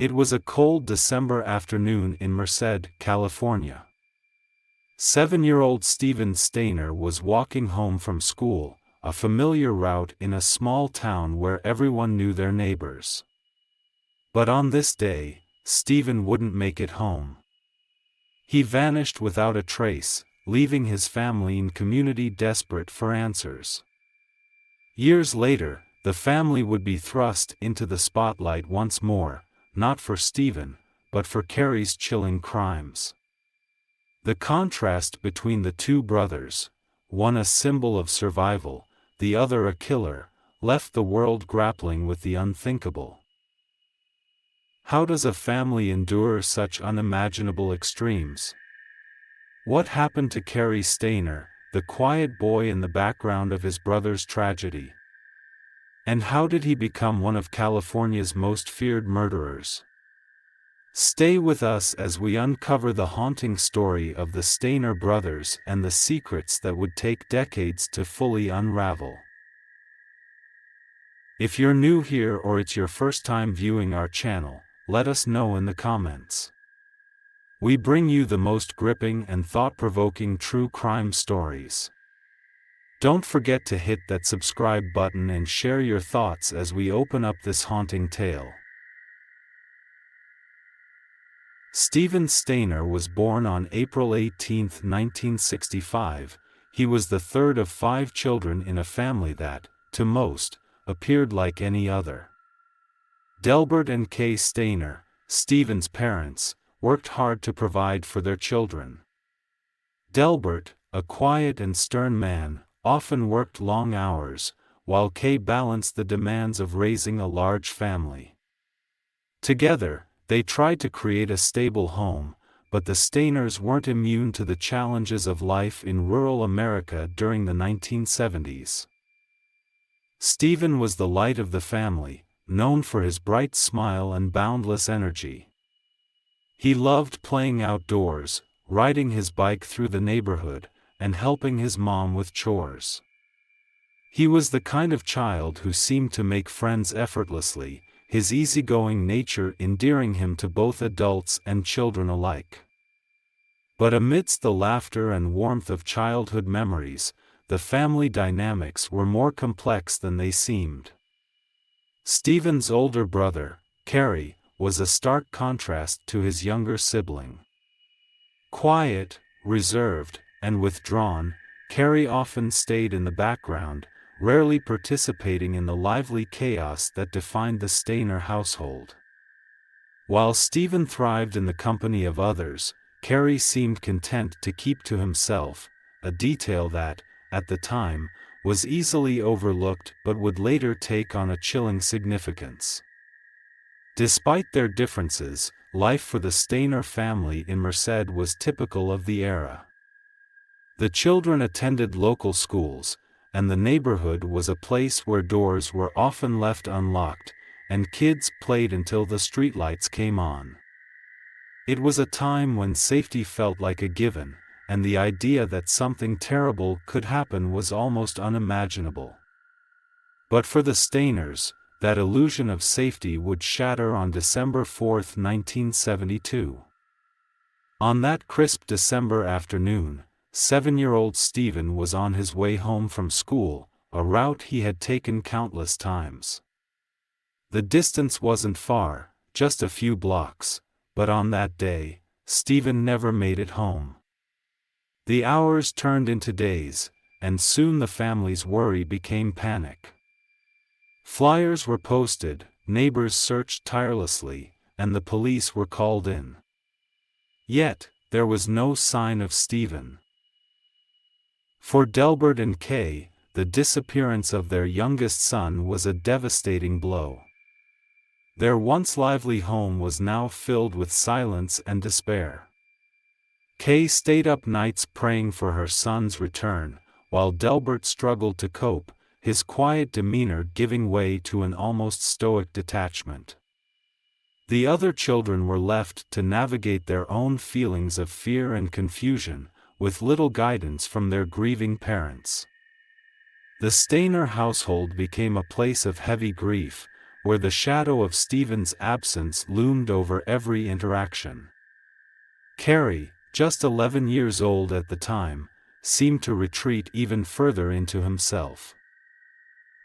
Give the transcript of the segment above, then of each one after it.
It was a cold December afternoon in Merced, California. 7-year-old Cary Stainer was walking home from school, a familiar route in a small town where everyone knew their neighbors. But on this day, Stephen wouldn't make it home. He vanished without a trace, leaving his family and community desperate for answers. Years later, the family would be thrust into the spotlight once more, not for Stephen, but for Cary's chilling crimes. The contrast between the two brothers, one a symbol of survival, the other a killer, left the world grappling with the unthinkable. How does a family endure such unimaginable extremes? What happened to Cary Stainer, the quiet boy in the background of his brother's tragedy? And how did he become one of California's most feared murderers? Stay with us as we uncover the haunting story of the Stainer brothers and the secrets that would take decades to fully unravel. If you're new here or it's your first time viewing our channel, let us know in the comments. We bring you the most gripping and thought-provoking true crime stories. Don't forget to hit that subscribe button and share your thoughts as we open up this haunting tale. Cary Stainer was born on April 18, 1965. He was the third of 5 children in a family that, to most, appeared like any other. Delbert and Cary Stainer, Stephen's parents, worked hard to provide for their children. Delbert, a quiet and stern man, often worked long hours, while Cary balanced the demands of raising a large family. Together, they tried to create a stable home, but the Stainers weren't immune to the challenges of life in rural America during the 1970s. Stephen was the light of the family, known for his bright smile and boundless energy. He loved playing outdoors, riding his bike through the neighborhood, and helping his mom with chores. He was the kind of child who seemed to make friends effortlessly, his easygoing nature endearing him to both adults and children alike. But amidst the laughter and warmth of childhood memories, the family dynamics were more complex than they seemed. Stephen's older brother, Cary, was a stark contrast to his younger sibling. Quiet, reserved, and withdrawn, Cary often stayed in the background, rarely participating in the lively chaos that defined the Stainer household. While Stephen thrived in the company of others, Cary seemed content to keep to himself, a detail that, at the time, was easily overlooked but would later take on a chilling significance. Despite their differences, life for the Stainer family in Merced was typical of the era. The children attended local schools, and the neighborhood was a place where doors were often left unlocked, and kids played until the streetlights came on. It was a time when safety felt like a given, and the idea that something terrible could happen was almost unimaginable. But for the Stainers, that illusion of safety would shatter on December 4, 1972. On that crisp December afternoon, 7-year-old Stephen was on his way home from school, a route he had taken countless times. The distance wasn't far, just a few blocks, but on that day, Stephen never made it home. The hours turned into days, and soon the family's worry became panic. Flyers were posted, neighbors searched tirelessly, and the police were called in. Yet, there was no sign of Stephen. For Delbert and Cary, the disappearance of their youngest son was a devastating blow. Their once lively home was now filled with silence and despair. Cary stayed up nights praying for her son's return, while Delbert struggled to cope, his quiet demeanor giving way to an almost stoic detachment. The other children were left to navigate their own feelings of fear and confusion, with little guidance from their grieving parents. The Stainer household became a place of heavy grief, where the shadow of Stephen's absence loomed over every interaction. Cary, just 11 years old at the time, seemed to retreat even further into himself.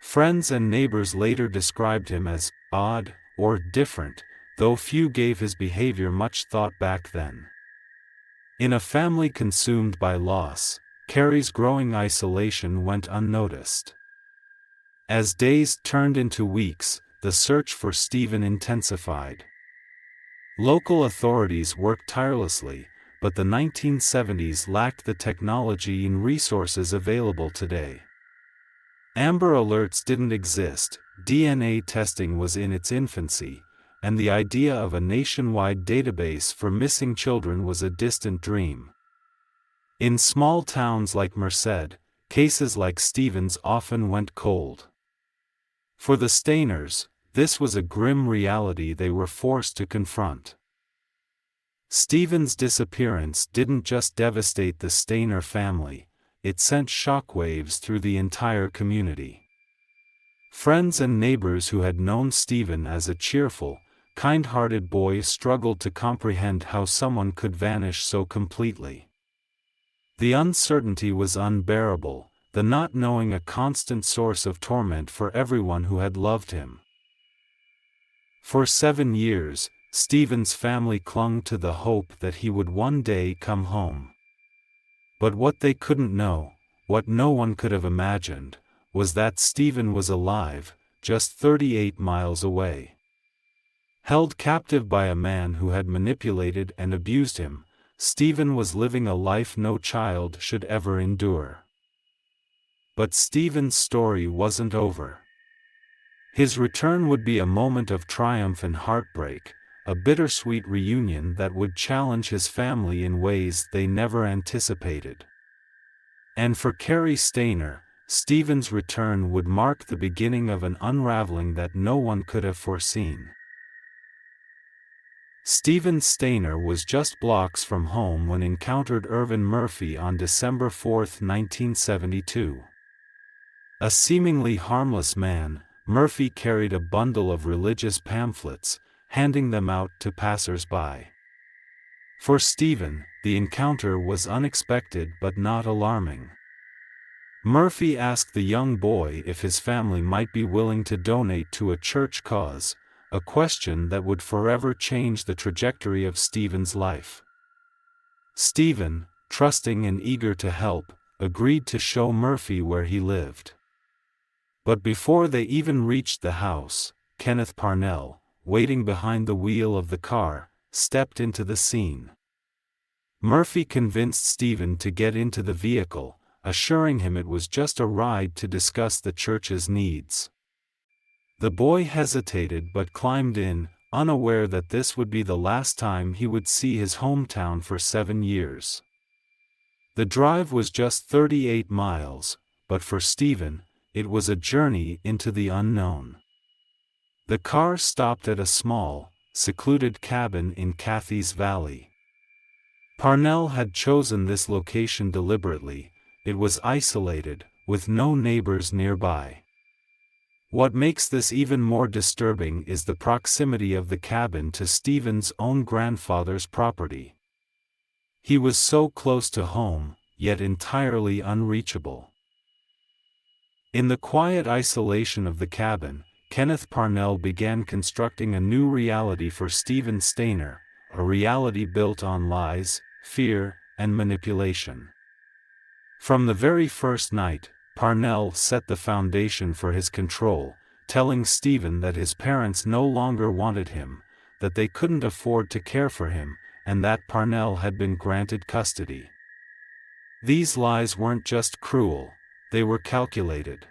Friends and neighbors later described him as odd or different, though few gave his behavior much thought back then. In a family consumed by loss, Cary's growing isolation went unnoticed. As days turned into weeks, the search for Stephen intensified. Local authorities worked tirelessly, but the 1970s lacked the technology and resources available today. Amber Alerts didn't exist, DNA testing was in its infancy, and the idea of a nationwide database for missing children was a distant dream. In small towns like Merced, cases like Stephen's often went cold. For the Stainers, this was a grim reality they were forced to confront. Stephen's disappearance didn't just devastate the Stainer family, it sent shockwaves through the entire community. Friends and neighbors who had known Stephen as a cheerful, kind-hearted boy struggled to comprehend how someone could vanish so completely. The uncertainty was unbearable, the not knowing a constant source of torment for everyone who had loved him. For 7 years, Stephen's family clung to the hope that he would one day come home. But what they couldn't know, what no one could have imagined, was that Stephen was alive, just 38 miles away. Held captive by a man who had manipulated and abused him, Stephen was living a life no child should ever endure. But Stephen's story wasn't over. His return would be a moment of triumph and heartbreak, a bittersweet reunion that would challenge his family in ways they never anticipated. And for Cary Stainer, Stephen's return would mark the beginning of an unraveling that no one could have foreseen. Stephen Stainer was just blocks from home when encountered Irvin Murphy on December 4, 1972. A seemingly harmless man, Murphy carried a bundle of religious pamphlets, handing them out to passers-by. For Stephen, the encounter was unexpected but not alarming. Murphy asked the young boy if his family might be willing to donate to a church cause, a question that would forever change the trajectory of Stephen's life. Stephen, trusting and eager to help, agreed to show Murphy where he lived. But before they even reached the house, Kenneth Parnell, waiting behind the wheel of the car, stepped into the scene. Murphy convinced Stephen to get into the vehicle, assuring him it was just a ride to discuss the church's needs. The boy hesitated but climbed in, unaware that this would be the last time he would see his hometown for 7 years. The drive was just 38 miles, but for Stephen, it was a journey into the unknown. The car stopped at a small, secluded cabin in Cathy's Valley. Parnell had chosen this location deliberately. It was isolated, with no neighbors nearby. What makes this even more disturbing is the proximity of the cabin to Stephen's own grandfather's property. He was so close to home, yet entirely unreachable. In the quiet isolation of the cabin, Kenneth Parnell began constructing a new reality for Stephen Stainer, a reality built on lies, fear, and manipulation. From the very first night, Parnell set the foundation for his control, telling Stephen that his parents no longer wanted him, that they couldn't afford to care for him, and that Parnell had been granted custody. These lies weren't just cruel, they were calculated.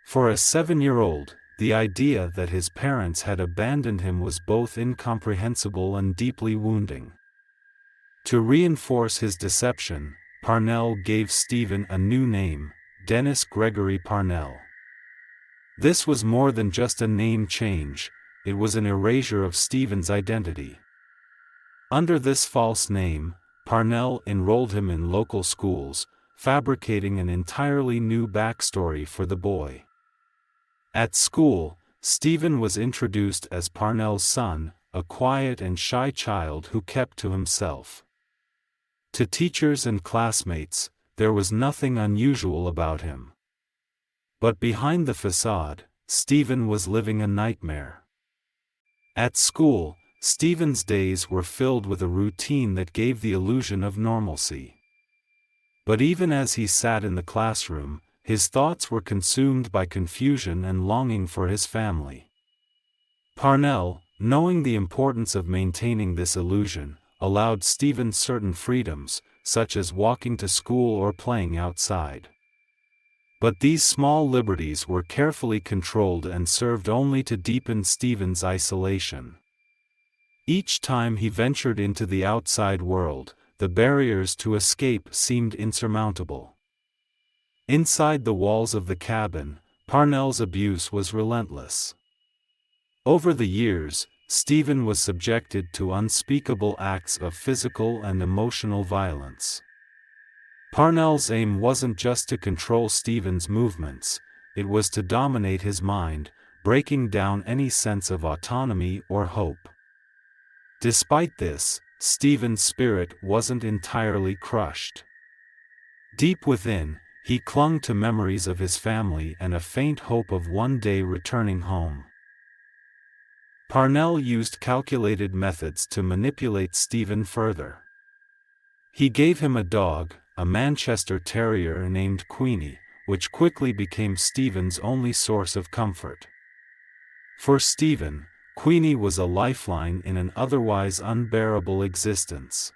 For a 7-year-old, the idea that his parents had abandoned him was both incomprehensible and deeply wounding. To reinforce his deception, Parnell gave Stephen a new name, Dennis Gregory Parnell. This was more than just a name change, it was an erasure of Stephen's identity. Under this false name, Parnell enrolled him in local schools, fabricating an entirely new backstory for the boy. At school, Stephen was introduced as Parnell's son, a quiet and shy child who kept to himself. To teachers and classmates, there was nothing unusual about him. But behind the facade, Stephen was living a nightmare. At school, Stephen's days were filled with a routine that gave the illusion of normalcy. But even as he sat in the classroom, his thoughts were consumed by confusion and longing for his family. Parnell, knowing the importance of maintaining this illusion, allowed Stephen certain freedoms, such as walking to school or playing outside. But these small liberties were carefully controlled and served only to deepen Stephen's isolation. Each time he ventured into the outside world, the barriers to escape seemed insurmountable. Inside the walls of the cabin, Parnell's abuse was relentless. Over the years, Stephen was subjected to unspeakable acts of physical and emotional violence. Parnell's aim wasn't just to control Stephen's movements, it was to dominate his mind, breaking down any sense of autonomy or hope. Despite this, Stephen's spirit wasn't entirely crushed. Deep within, he clung to memories of his family and a faint hope of one day returning home. Parnell used calculated methods to manipulate Stephen further. He gave him a dog, a Manchester Terrier named Queenie, which quickly became Stephen's only source of comfort. For Stephen, Queenie was a lifeline in an otherwise unbearable existence.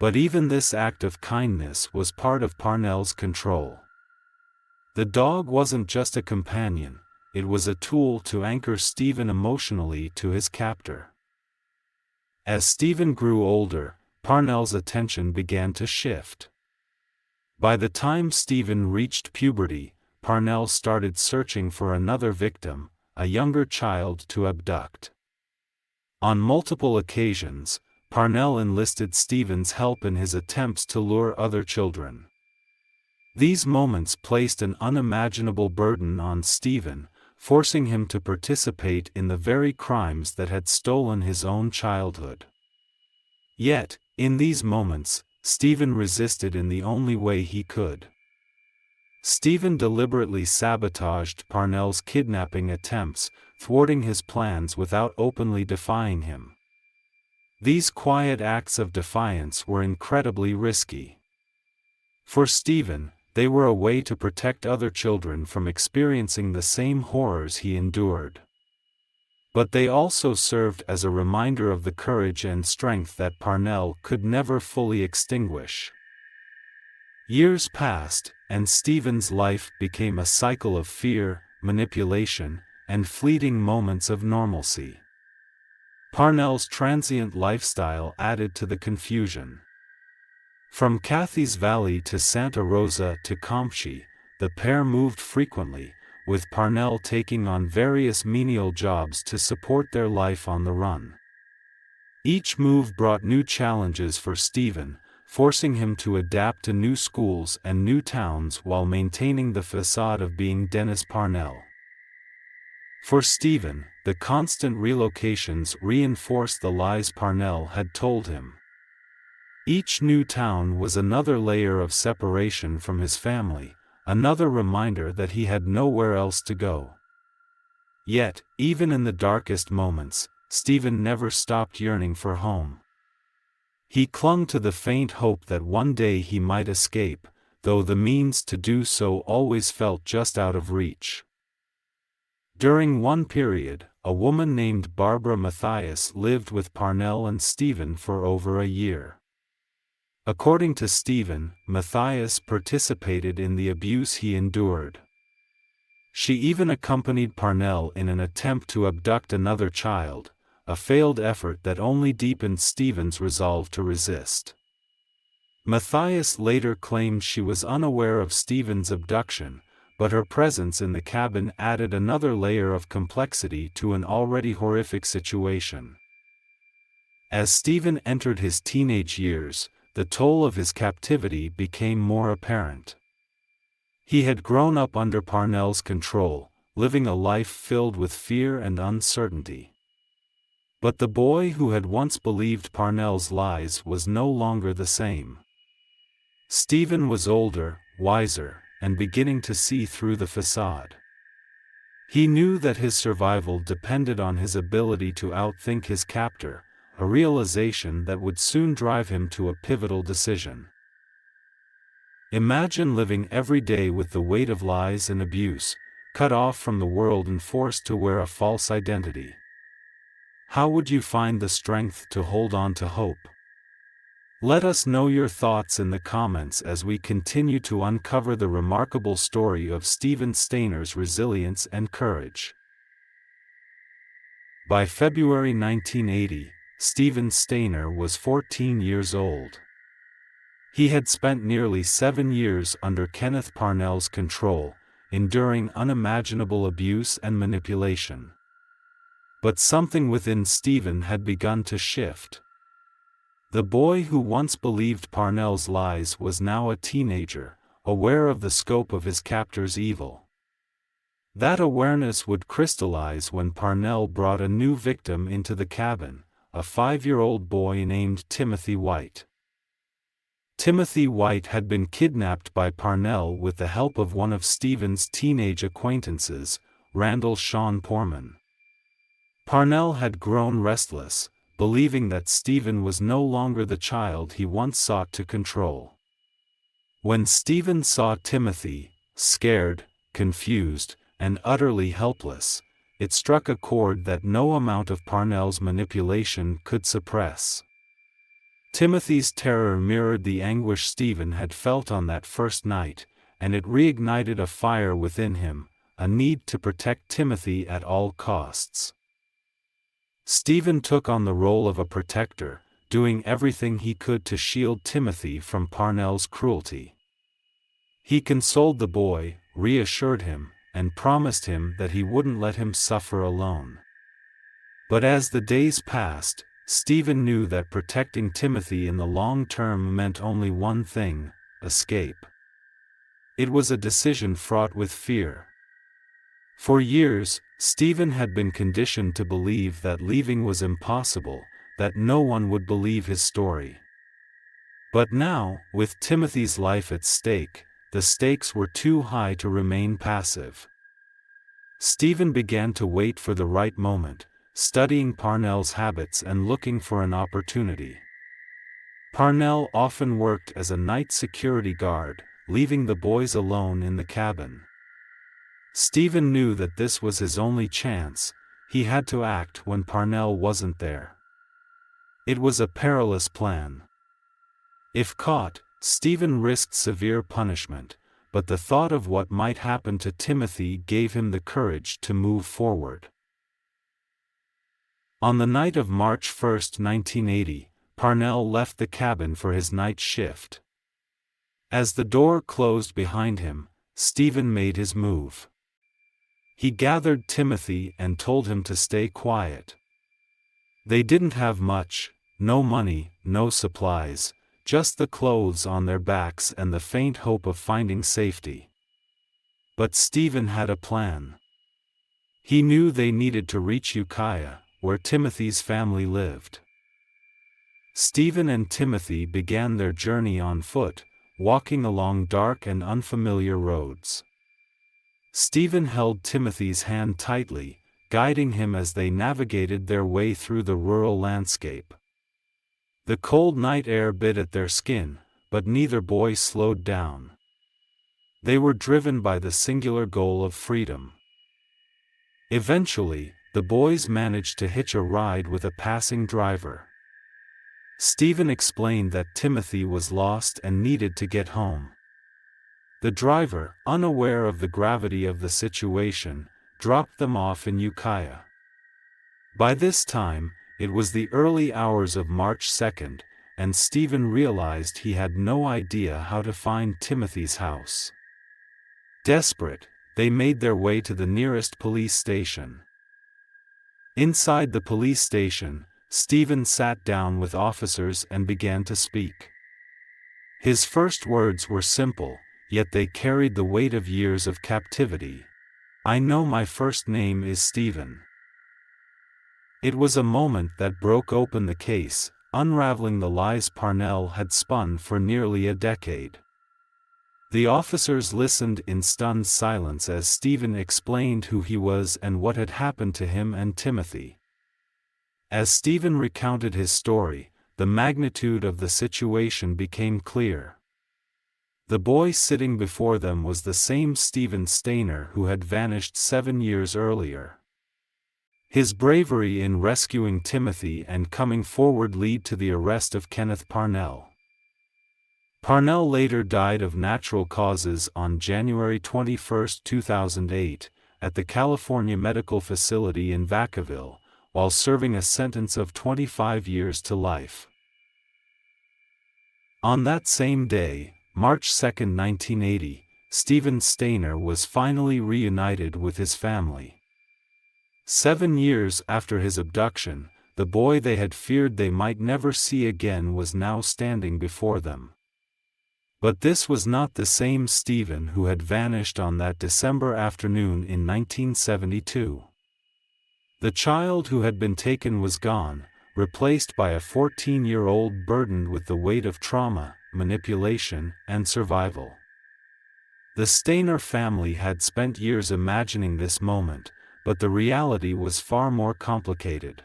But even this act of kindness was part of Parnell's control. The dog wasn't just a companion, it was a tool to anchor Stephen emotionally to his captor. As Stephen grew older, Parnell's attention began to shift. By the time Stephen reached puberty, Parnell started searching for another victim, a younger child to abduct. On multiple occasions, Parnell enlisted Stephen's help in his attempts to lure other children. These moments placed an unimaginable burden on Stephen, forcing him to participate in the very crimes that had stolen his own childhood. Yet, in these moments, Stephen resisted in the only way he could. Stephen deliberately sabotaged Parnell's kidnapping attempts, thwarting his plans without openly defying him. These quiet acts of defiance were incredibly risky. For Stephen, they were a way to protect other children from experiencing the same horrors he endured. But they also served as a reminder of the courage and strength that Parnell could never fully extinguish. Years passed, and Stephen's life became a cycle of fear, manipulation, and fleeting moments of normalcy. Parnell's transient lifestyle added to the confusion. From Cathy's Valley to Santa Rosa to Campchi, the pair moved frequently, with Parnell taking on various menial jobs to support their life on the run. Each move brought new challenges for Stephen, forcing him to adapt to new schools and new towns while maintaining the facade of being Dennis Parnell. For Stephen, the constant relocations reinforced the lies Parnell had told him. Each new town was another layer of separation from his family, another reminder that he had nowhere else to go. Yet, even in the darkest moments, Stephen never stopped yearning for home. He clung to the faint hope that one day he might escape, though the means to do so always felt just out of reach. During one period, a woman named Barbara Mathias lived with Parnell and Stephen for over a year. According to Stephen, Mathias participated in the abuse he endured. She even accompanied Parnell in an attempt to abduct another child, a failed effort that only deepened Stephen's resolve to resist. Mathias later claimed she was unaware of Stephen's abduction, but her presence in the cabin added another layer of complexity to an already horrific situation. As Stephen entered his teenage years, the toll of his captivity became more apparent. He had grown up under Parnell's control, living a life filled with fear and uncertainty. But the boy who had once believed Parnell's lies was no longer the same. Stephen was older, wiser, and beginning to see through the facade. He knew that his survival depended on his ability to outthink his captor, a realization that would soon drive him to a pivotal decision. Imagine living every day with the weight of lies and abuse, cut off from the world and forced to wear a false identity. How would you find the strength to hold on to hope? Let us know your thoughts in the comments as we continue to uncover the remarkable story of Cary Stainer's resilience and courage. By February 1980, Cary Stainer was 14 years old. He had spent nearly 7 years under Kenneth Parnell's control, enduring unimaginable abuse and manipulation. But something within Stephen had begun to shift. The boy who once believed Parnell's lies was now a teenager, aware of the scope of his captor's evil. That awareness would crystallize when Parnell brought a new victim into the cabin, a 5-year-old boy named Timothy White. Timothy White had been kidnapped by Parnell with the help of one of Stephen's teenage acquaintances, Randall Sean Porman. Parnell had grown restless, believing that Stephen was no longer the child he once sought to control. When Stephen saw Timothy, scared, confused, and utterly helpless, it struck a chord that no amount of Parnell's manipulation could suppress. Timothy's terror mirrored the anguish Stephen had felt on that first night, and it reignited a fire within him, a need to protect Timothy at all costs. Stephen took on the role of a protector, doing everything he could to shield Timothy from Parnell's cruelty. He consoled the boy, reassured him, and promised him that he wouldn't let him suffer alone. But as the days passed, Stephen knew that protecting Timothy in the long term meant only one thing: escape. It was a decision fraught with fear. For years, Stephen had been conditioned to believe that leaving was impossible, that no one would believe his story. But now, with Timothy's life at stake, the stakes were too high to remain passive. Stephen began to wait for the right moment, studying Parnell's habits and looking for an opportunity. Parnell often worked as a night security guard, leaving the boys alone in the cabin. Stephen knew that this was his only chance. He had to act when Parnell wasn't there. It was a perilous plan. If caught, Stephen risked severe punishment, but the thought of what might happen to Timothy gave him the courage to move forward. On the night of March 1, 1980, Parnell left the cabin for his night shift. As the door closed behind him, Stephen made his move. He gathered Timothy and told him to stay quiet. They didn't have much, no money, no supplies, just the clothes on their backs and the faint hope of finding safety. But Stephen had a plan. He knew they needed to reach Ukiah, where Timothy's family lived. Stephen and Timothy began their journey on foot, walking along dark and unfamiliar roads. Stephen held Timothy's hand tightly, guiding him as they navigated their way through the rural landscape. The cold night air bit at their skin, but neither boy slowed down. They were driven by the singular goal of freedom. Eventually, the boys managed to hitch a ride with a passing driver. Stephen explained that Timothy was lost and needed to get home. The driver, unaware of the gravity of the situation, dropped them off in Ukiah. By this time, it was the early hours of March 2, and Stephen realized he had no idea how to find Timothy's house. Desperate, they made their way to the nearest police station. Inside the police station, Stephen sat down with officers and began to speak. His first words were simple, yet they carried the weight of years of captivity. I know my first name is Stephen." It was a moment that broke open the case, unraveling the lies Parnell had spun for nearly a decade. The officers listened in stunned silence as Stephen explained who he was and what had happened to him and Timothy. As Stephen recounted his story, the magnitude of the situation became clear. The boy sitting before them was the same Cary Stainer who had vanished 7 years earlier. His bravery in rescuing Timothy and coming forward led to the arrest of Kenneth Parnell. Parnell later died of natural causes on January 21, 2008, at the California Medical Facility in Vacaville, while serving a sentence of 25 years to life. On that same day, March 2, 1980, Cary Stainer was finally reunited with his family. 7 years after his abduction, the boy they had feared they might never see again was now standing before them. But this was not the same Stephen who had vanished on that December afternoon in 1972. The child who had been taken was gone, replaced by a 14-year-old burdened with the weight of trauma, manipulation, and survival. The Stainer family had spent years imagining this moment, but the reality was far more complicated.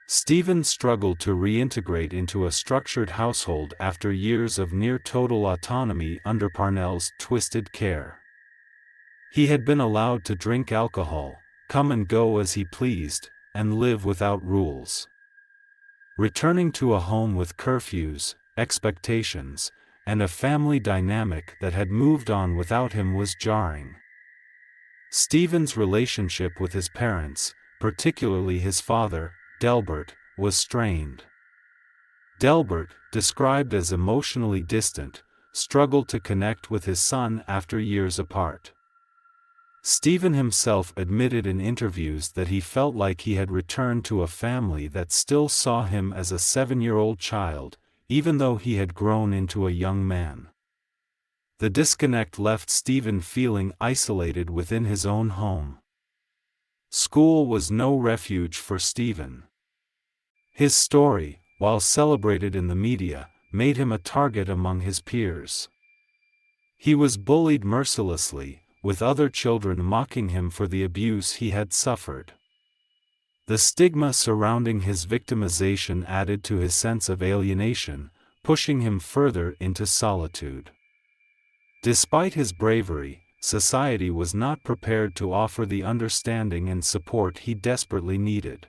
Stephen struggled to reintegrate into a structured household after years of near-total autonomy under Parnell's twisted care. He had been allowed to drink alcohol, come and go as he pleased, and live without rules. Returning to a home with curfews, expectations, and a family dynamic that had moved on without him was jarring. Stephen's relationship with his parents, particularly his father, Delbert, was strained. Delbert, described as emotionally distant, struggled to connect with his son after years apart. Stephen himself admitted in interviews that he felt like he had returned to a family that still saw him as a 7-year-old child, even though he had grown into a young man. The disconnect left Stephen feeling isolated within his own home. School was no refuge for Stephen. His story, while celebrated in the media, made him a target among his peers. He was bullied mercilessly, with other children mocking him for the abuse he had suffered. The stigma surrounding his victimization added to his sense of alienation, pushing him further into solitude. Despite his bravery, society was not prepared to offer the understanding and support he desperately needed.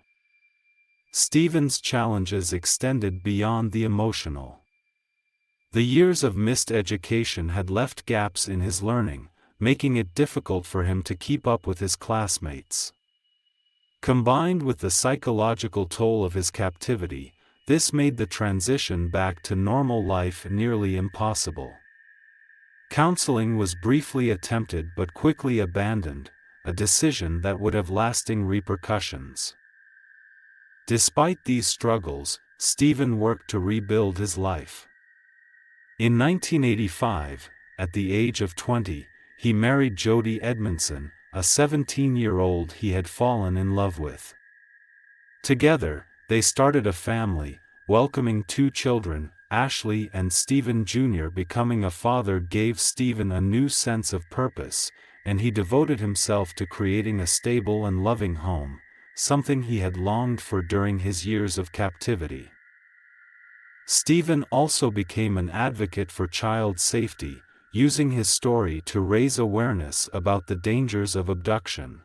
Stephen's challenges extended beyond the emotional. The years of missed education had left gaps in his learning, making it difficult for him to keep up with his classmates. Combined with the psychological toll of his captivity, this made the transition back to normal life nearly impossible. Counseling was briefly attempted but quickly abandoned, a decision that would have lasting repercussions. Despite these struggles, Stephen worked to rebuild his life. In 1985, at the age of 20, he married Jody Edmondson, a 17-year-old he had fallen in love with. Together, they started a family, welcoming 2 children, Ashley and Stephen Jr. Becoming a father gave Stephen a new sense of purpose, and he devoted himself to creating a stable and loving home, something he had longed for during his years of captivity. Stephen also became an advocate for child safety, using his story to raise awareness about the dangers of abduction.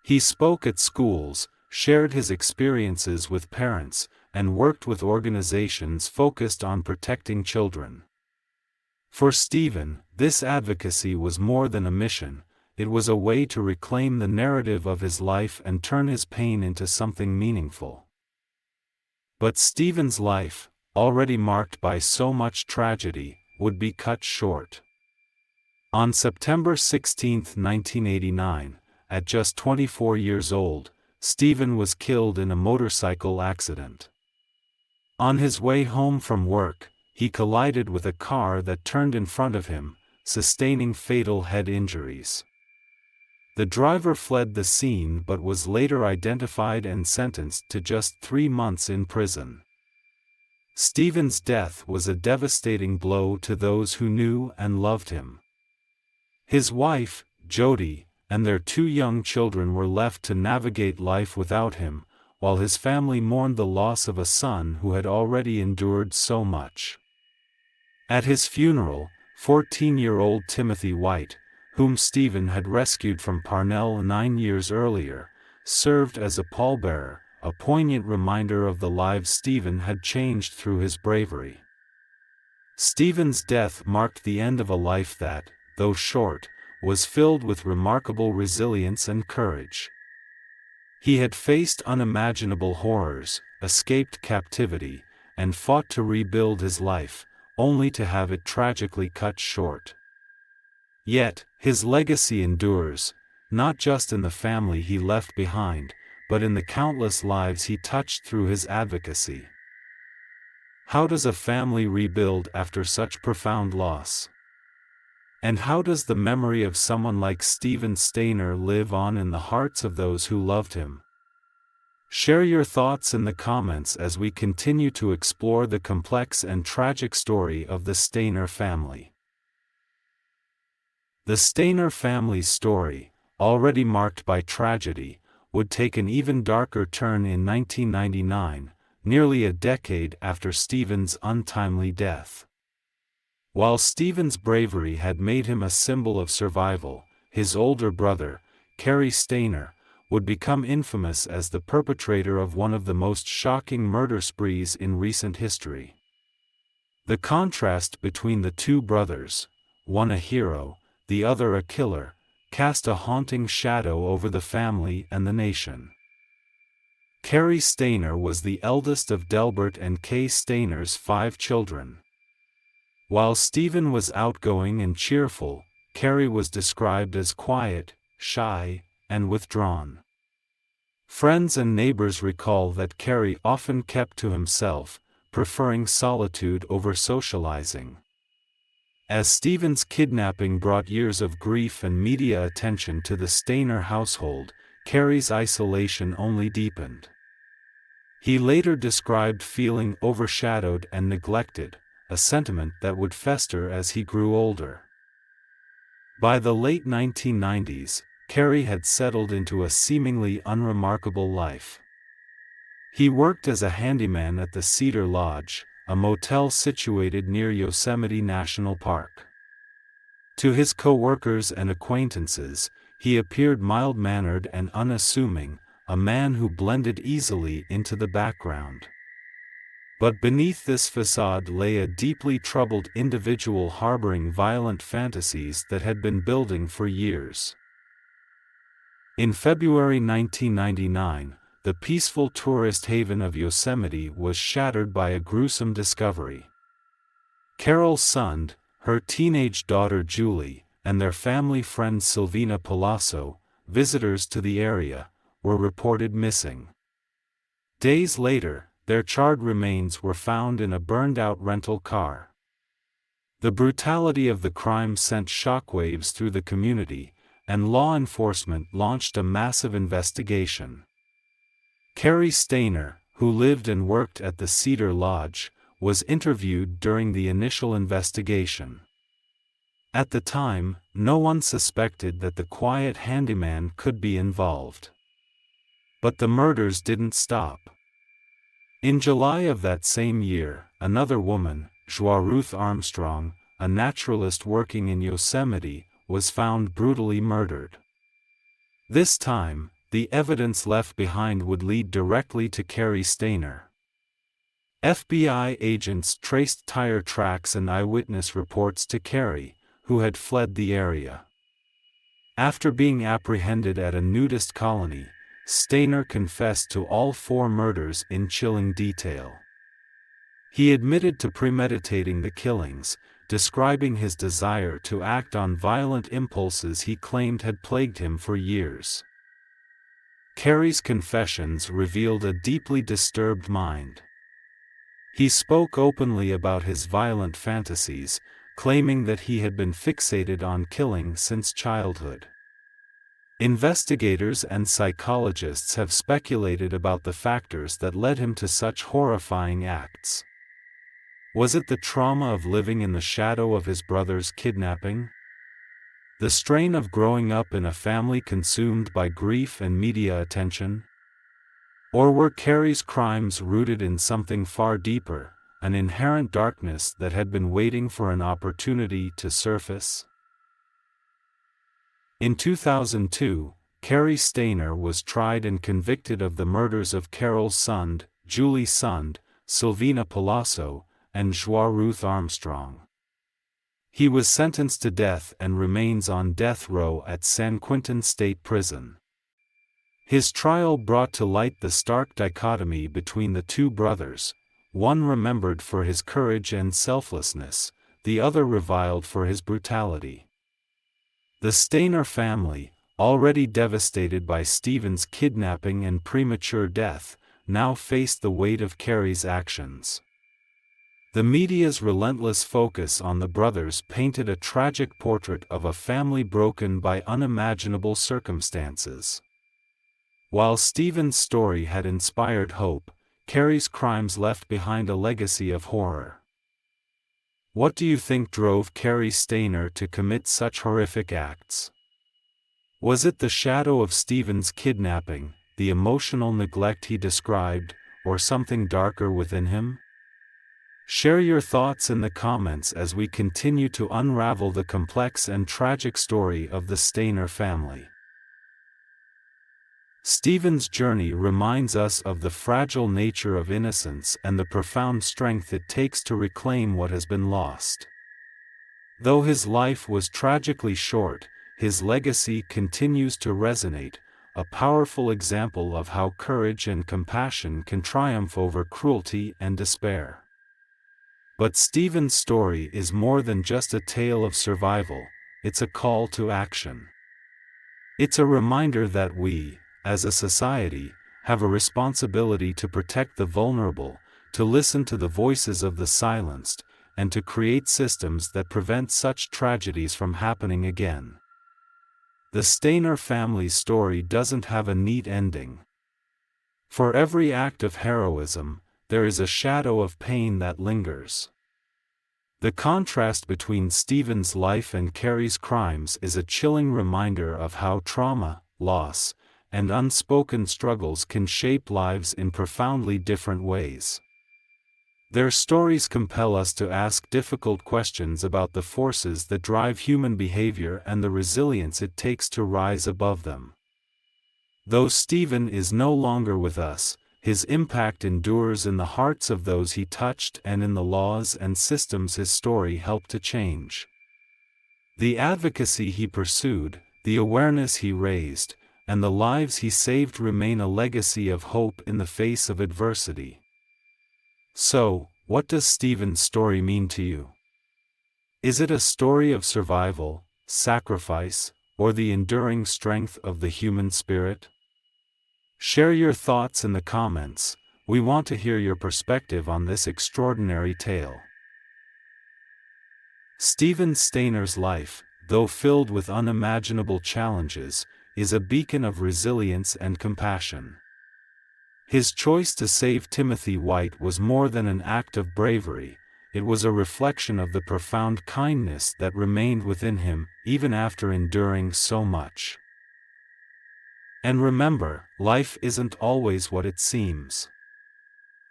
He spoke at schools, shared his experiences with parents, and worked with organizations focused on protecting children. For Stephen, this advocacy was more than a mission, it was a way to reclaim the narrative of his life and turn his pain into something meaningful. But Stephen's life, already marked by so much tragedy, would be cut short. On September 16, 1989, at just 24 years old, Stephen was killed in a motorcycle accident. On his way home from work, he collided with a car that turned in front of him, sustaining fatal head injuries. The driver fled the scene but was later identified and sentenced to just 3 months in prison. Stephen's death was a devastating blow to those who knew and loved him. His wife, Jody, and their 2 young children were left to navigate life without him, while his family mourned the loss of a son who had already endured so much. At his funeral, 14-year-old Timothy White, whom Stephen had rescued from Parnell 9 years earlier, served as a pallbearer, a poignant reminder of the lives Stephen had changed through his bravery. Stephen's death marked the end of a life that, though short, was filled with remarkable resilience and courage. He had faced unimaginable horrors, escaped captivity, and fought to rebuild his life, only to have it tragically cut short. Yet, his legacy endures, not just in the family he left behind, but in the countless lives he touched through his advocacy. How does a family rebuild after such profound loss? And how does the memory of someone like Cary Stainer live on in the hearts of those who loved him? Share your thoughts in the comments as we continue to explore the complex and tragic story of the Stainer family. The Stainer family's story, already marked by tragedy, would take an even darker turn in 1999, nearly a decade after Stephen's untimely death. While Stephen's bravery had made him a symbol of survival, his older brother, Cary Stainer, would become infamous as the perpetrator of one of the most shocking murder sprees in recent history. The contrast between the 2 brothers, one a hero, the other a killer, cast a haunting shadow over the family and the nation. Cary Stainer was the eldest of Delbert and Kay Stainer's 5 children. While Stephen was outgoing and cheerful, Cary was described as quiet, shy, and withdrawn. Friends and neighbors recall that Cary often kept to himself, preferring solitude over socializing. As Stephen's kidnapping brought years of grief and media attention to the Stainer household, Cary's isolation only deepened. He later described feeling overshadowed and neglected, a sentiment that would fester as he grew older. By the late 1990s, Cary had settled into a seemingly unremarkable life. He worked as a handyman at the Cedar Lodge, a motel situated near Yosemite National Park. To his co-workers and acquaintances, he appeared mild-mannered and unassuming, a man who blended easily into the background. But beneath this facade lay a deeply troubled individual harboring violent fantasies that had been building for years. In February 1999, the peaceful tourist haven of Yosemite was shattered by a gruesome discovery. Carol Sund, her teenage daughter Julie, and their family friend Silvina Palazzo, visitors to the area, were reported missing. Days later, their charred remains were found in a burned-out rental car. The brutality of the crime sent shockwaves through the community, and law enforcement launched a massive investigation. Cary Stainer, who lived and worked at the Cedar Lodge, was interviewed during the initial investigation. At the time, no one suspected that the quiet handyman could be involved. But the murders didn't stop. In July of that same year, another woman, Joa Ruth Armstrong, a naturalist working in Yosemite, was found brutally murdered. This time, the evidence left behind would lead directly to Cary Stainer. FBI agents traced tire tracks and eyewitness reports to Cary, who had fled the area. After being apprehended at a nudist colony, Stainer confessed to all 4 murders in chilling detail. He admitted to premeditating the killings, describing his desire to act on violent impulses he claimed had plagued him for years. Cary's confessions revealed a deeply disturbed mind. He spoke openly about his violent fantasies, claiming that he had been fixated on killing since childhood. Investigators and psychologists have speculated about the factors that led him to such horrifying acts. Was it the trauma of living in the shadow of his brother's kidnapping? The strain of growing up in a family consumed by grief and media attention? Or were Cary's crimes rooted in something far deeper, an inherent darkness that had been waiting for an opportunity to surface? In 2002, Cary Stainer was tried and convicted of the murders of Carol Sund, Julie Sund, Sylvina Palazzo, and Joie Ruth Armstrong. He was sentenced to death and remains on death row at San Quentin State Prison. His trial brought to light the stark dichotomy between the two brothers, one remembered for his courage and selflessness, the other reviled for his brutality. The Stainer family, already devastated by Stephen's kidnapping and premature death, now faced the weight of Cary's actions. The media's relentless focus on the brothers painted a tragic portrait of a family broken by unimaginable circumstances. While Stephen's story had inspired hope, Cary's crimes left behind a legacy of horror. What do you think drove Cary Stainer to commit such horrific acts? Was it the shadow of Stephen's kidnapping, the emotional neglect he described, or something darker within him? Share your thoughts in the comments as we continue to unravel the complex and tragic story of the Stainer family. Stephen's journey reminds us of the fragile nature of innocence and the profound strength it takes to reclaim what has been lost. Though his life was tragically short, his legacy continues to resonate, a powerful example of how courage and compassion can triumph over cruelty and despair. But Stephen's story is more than just a tale of survival, it's a call to action. It's a reminder that we, as a society, have a responsibility to protect the vulnerable, to listen to the voices of the silenced, and to create systems that prevent such tragedies from happening again. The Stainer family's story doesn't have a neat ending. For every act of heroism, there is a shadow of pain that lingers. The contrast between Stephen's life and Cary's crimes is a chilling reminder of how trauma, loss, and unspoken struggles can shape lives in profoundly different ways. Their stories compel us to ask difficult questions about the forces that drive human behavior and the resilience it takes to rise above them. Though Stephen is no longer with us, his impact endures in the hearts of those he touched and in the laws and systems his story helped to change. The advocacy he pursued, the awareness he raised, and the lives he saved remain a legacy of hope in the face of adversity. So, what does Stephen's story mean to you? Is it a story of survival, sacrifice, or the enduring strength of the human spirit? Share your thoughts in the comments. We want to hear your perspective on this extraordinary tale. Stephen Stainer's life, though filled with unimaginable challenges, is a beacon of resilience and compassion. His choice to save Timothy White was more than an act of bravery, it was a reflection of the profound kindness that remained within him, even after enduring so much. And remember, life isn't always what it seems.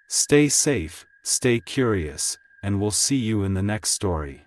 Stay safe, stay curious, and we'll see you in the next story.